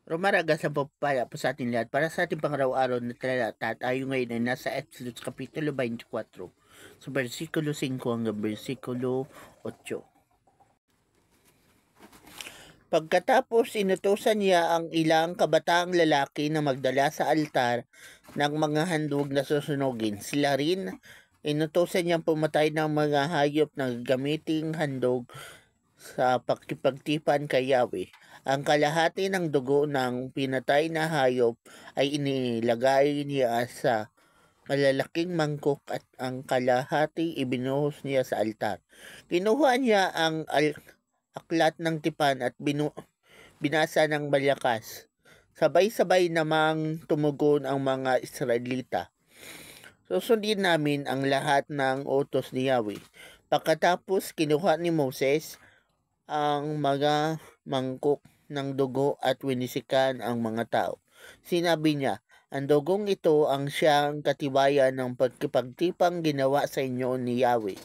Rumaragas ang papaya po sa ating lahat. Para sa ating pangaraw-araw na talata, tayo ngayon ay nasa Exodus Kapitulo 24, sa versikulo 5 hanggang versikulo 8. Pagkatapos inutusan niya ang ilang kabataang lalaki na magdala sa altar ng mga handog na susunugin. Sila rin inutusan niyang pumatay ng mga hayop na gamiting handog sa pakikipagtipan kay Yahweh. Ang kalahati ng dugo ng pinatay na hayop ay inilagay niya sa malalaking mangkok at ang kalahati ibinuhos niya sa altar. Kinuha niya ang aklat ng tipan at binasa ng malakas. Sabay-sabay namang tumugon ang mga Israelita. Susundin namin ang lahat ng utos ni Yahweh. Pagkatapos kinuha ni Moses ang mga mangkok ng dugo at winisikan ang mga tao. Sinabi niya, ang dugong ito ang siyang katibayan ng pagkipagtipang ginawa sa inyo ni Yahweh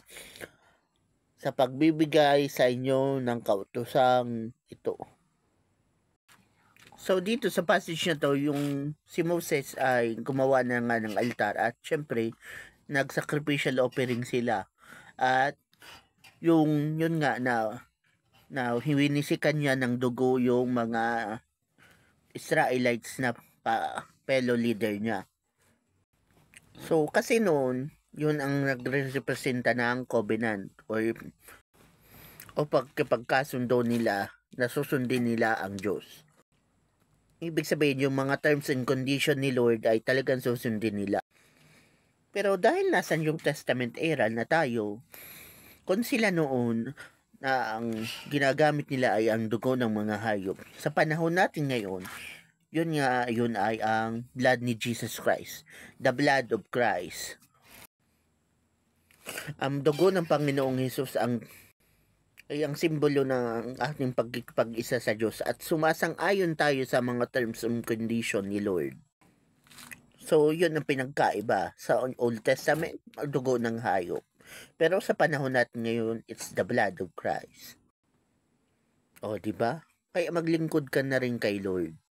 sa pagbibigay sa inyo ng kautosang ito. So dito sa passage na to, yung si Moses ay gumawa na nga ng altar at syempre nag-sacrificial offering sila. At yun nga na hiwinisikan niya ng dugo yung mga Israelites na fellow leader niya. So kasi noon, yun ang nagre-representa ng covenant o pagkipagkasundo nila na susundin nila ang Diyos. Ibig sabihin, yung mga terms and condition ni Lord ay talagang susundin nila. Pero dahil nasa New Testament era na tayo, kung sila noon na ang ginagamit nila ay ang dugo ng mga hayop, sa panahon natin ngayon, yun ay ang blood ni Jesus Christ, the blood of Christ. Ang dugo ng Panginoong Hesus ay ang simbolo ng ating pag-isa sa Diyos at sumasang-ayon tayo sa mga terms and condition ni Lord. So, yun ang pinagkaiba sa Old Testament, dugo ng hayop. Pero sa panahon natin ngayon, it's the blood of Christ. O, di ba? Kaya maglingkod ka na rin kay Lord.